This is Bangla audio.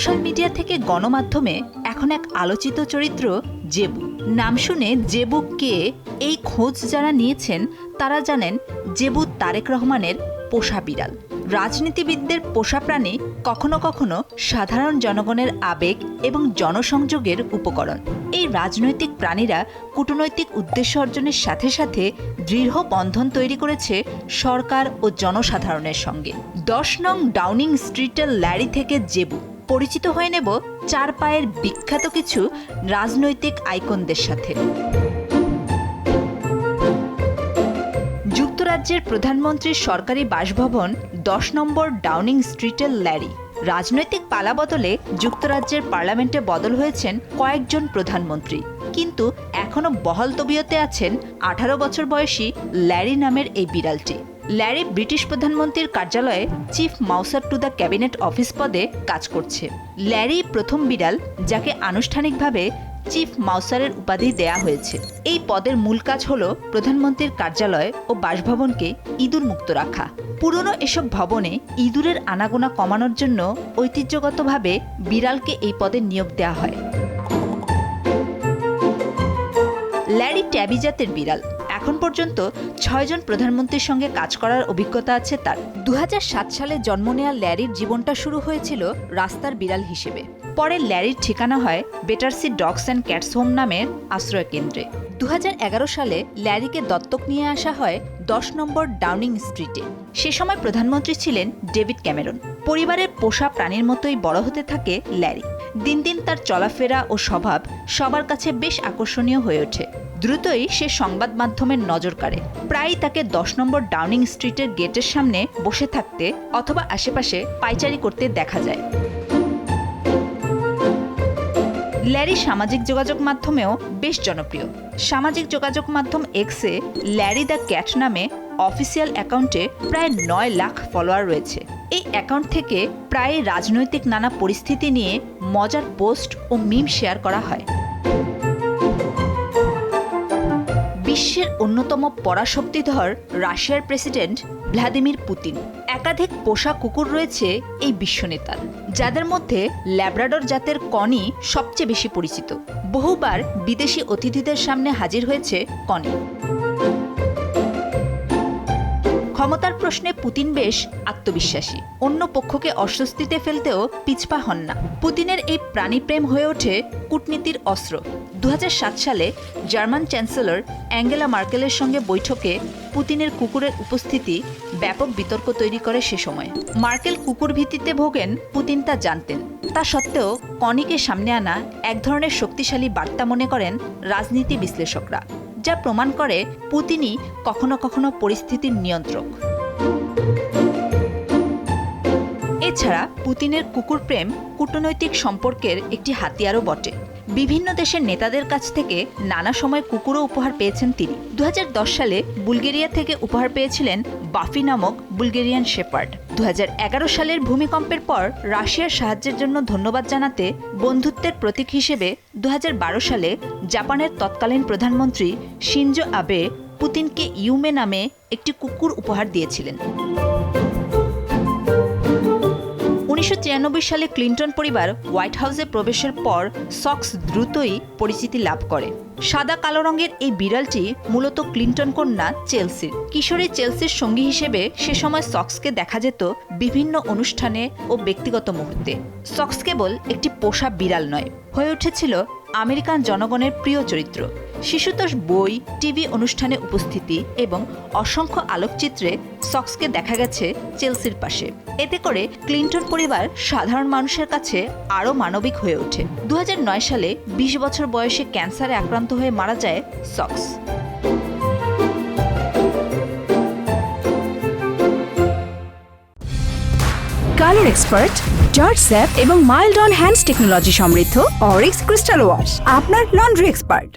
সোশ্যাল মিডিয়া থেকে গণমাধ্যমে এখন এক আলোচিত চরিত্র জেবু। নাম শুনে জেবু কে এই খোঁজ যারা নিয়েছেন তারা জানেন জেবু তারেক রহমানের পোষা বিড়াল। রাজনীতিবিদদের পোষা প্রাণী কখনো কখনো সাধারণ জনগণের আবেগ এবং জনসংযোগের উপকরণ। এই রাজনৈতিক প্রাণীরা কূটনৈতিক উদ্দেশ্য অর্জনের সাথে সাথে দৃঢ় বন্ধন তৈরি করেছে সরকার ও জনসাধারণের সঙ্গে। 10 নং ডাউনিং স্ট্রিটের ল্যারি থেকে জেবু পরিচিত হয়ে নেব 4 পায়ের বিখ্যাত কিছু রাজনৈতিক আইকনদের সাথে। যুক্তরাজ্যের প্রধানমন্ত্রীর সরকারি বাসভবন 10 নম্বর ডাউনিং স্ট্রিটের ল্যারি। রাজনৈতিক পালাবদলে যুক্তরাজ্যের পার্লামেন্টে বদল হয়েছেন কয়েকজন প্রধানমন্ত্রী, কিন্তু এখনও বহাল তবিয়তে আছেন 18 বছর বয়সী ল্যারি নামের এই বিড়ালটি। ল্যারি ব্রিটিশ প্রধানমন্ত্রীর কার্যালয়ে chief mouser to the cabinet office পদে কাজ করছে। ল্যারি প্রথম বিড়াল যাকে আনুষ্ঠানিকভাবে চিফ মাউসারের উপাধি দেয়া হয়েছে। এই পদের মূল কাজ হল প্রধানমন্ত্রীর কার্যালয় ও বাসভবনকে ইঁদুর মুক্ত রাখা। পুরনো এসব ভবনে ইঁদুরের আনাগোনা কমানোর জন্য ঐতিহ্যগতভাবে বিড়ালকে এই পদে নিয়োগ দেওয়া হয়। ল্যারি ট্যাবি জাতের বিড়াল। এখন পর্যন্ত 6 জন প্রধানমন্ত্রীর সঙ্গে কাজ করার অভিজ্ঞতা আছে তার। 2007 সালে জন্ম নেওয়া ল্যারির জীবনটা শুরু হয়েছিল রাস্তার বিড়াল হিসেবে। পরে ল্যারির ঠিকানা হয় বেটারসি ডগস অ্যান্ড ক্যাটস হোম নামের আশ্রয় কেন্দ্রে। 2011 সালে ল্যারিকে দত্তক নিয়ে আসা হয় 10 নম্বর ডাউনিং স্ট্রিটে। সে সময় প্রধানমন্ত্রী ছিলেন ডেভিড ক্যামেরন। পরিবারের পোষা প্রাণীর মতোই বড় হতে থাকে ল্যারি। দিন দিন তার চলাফেরা ও স্বভাব সবার কাছে বেশ আকর্ষণীয় হয়ে ওঠে। দ্রুতই সে সংবাদ মাধ্যমের নজর কাড়ে। প্রায়ই তাকে 10 নম্বর ডাউনিং স্ট্রিটের গেটের সামনে বসে থাকতে অথবা আশেপাশে পায়চারি করতে দেখা যায়। ল্যারি সামাজিক যোগাযোগ মাধ্যমেও বেশ জনপ্রিয়। সামাজিক যোগাযোগ মাধ্যম এক্সে ল্যারি দ্য ক্যাট নামে অফিসিয়াল অ্যাকাউন্টে প্রায় 9 লাখ ফলোয়ার রয়েছে। এই অ্যাকাউন্ট থেকে প্রায় রাজনৈতিক নানা পরিস্থিতি নিয়ে মজার পোস্ট ও মিম শেয়ার করা হয়। বিশ্বের অন্যতম পরাশক্তিধর রাশিয়ার প্রেসিডেন্ট ভ্লাদিমির পুতিন। একাধিক পোষা কুকুর রয়েছে এই বিশ্বনেতার, যাদের মধ্যে ল্যাব্রাডর জাতের কনি সবচেয়ে বেশি পরিচিত। বহুবার বিদেশি অতিথিদের সামনে হাজির হয়েছে কনি। ক্ষমতার প্রশ্নে পুতিন বেশ আত্মবিশ্বাসী। অন্য পক্ষকে অস্বস্তিতে ফেলতেও পিছপা হন না। পুতিনের এই প্রাণীপ্রেম হয়ে ওঠে কূটনীতির অস্ত্র। 2007 সালে জার্মান চ্যান্সেলর অ্যাঙ্গেলা মার্কেলের সঙ্গে বৈঠকে পুতিনের কুকুরের উপস্থিতি ব্যাপক বিতর্ক তৈরি করে সে সময়। মার্কেল কুকুর ভীতিতে ভোগেন, পুতিন তা জানতেন। তা সত্ত্বেও কনিকে সামনে আনা এক ধরনের শক্তিশালী বার্তা মনে করেন রাজনীতি বিশ্লেষকরা, যা প্রমাণ করে পুতিনই কখনো কখনো পরিস্থিতির নিয়ন্ত্রক। এছাড়া পুতিনের কুকুর প্রেম কূটনৈতিক সম্পর্কের একটি হাতিয়ারও বটে। বিভিন্ন দেশের নেতাদের কাছ থেকে নানা সময় কুকুরও উপহার পেয়েছেন তিনি। 2010 সালে বুলগেরিয়া থেকে উপহার পেয়েছিলেন বাফি নামক বুলগেরিয়ান শেপার্ড। 2011 সালের ভূমিকম্পের পর রাশিয়ার সাহায্যের জন্য ধন্যবাদ জানাতে বন্ধুত্বের প্রতীক হিসেবে 2012 সালে জাপানের তৎকালীন প্রধানমন্ত্রী শিনজো আবে পুতিনকে ইউমে নামে একটি কুকুর উপহার দিয়েছিলেন। 1993 সালে ক্লিন্টন পরিবার হোয়াইট হাউসে প্রবেশের পর সক্স দ্রুতই পরিচিতি লাভ করে। সাদা কালো রঙের এই বিড়ালটি মূলত ক্লিন্টন কন্যা চেলসির। কিশোরী চেলসির সঙ্গী হিসেবে সে সময় সক্সকে দেখা যেত বিভিন্ন অনুষ্ঠানে ও ব্যক্তিগত মুহূর্তে। সক্স কেবল একটি পোষা বিড়াল নয়, হয়ে উঠেছিল আমেরিকান জনগণের প্রিয় চরিত্র। শিশুতোষ বই, টিভি অনুষ্ঠানে উপস্থিতি এবং অসংখ্য আলোকচিত্রে সক্সকে দেখা গেছে চেলসির পাশে। এতে করে ক্লিন্টন পরিবার সাধারণ মানুষের কাছে আরও মানবিক হয়ে ওঠে। 2009 সালে 20 বছর বয়সে ক্যান্সারে আক্রান্ত হয়ে মারা যায় socks. Colour expert, George sap এবং মাইল্ড অন হ্যান্ডস টেকনোলজি সমৃদ্ধ অরিক্স ক্রিস্টাল ওয়াশ আপনার লন্ড্রি এক্সপার্ট।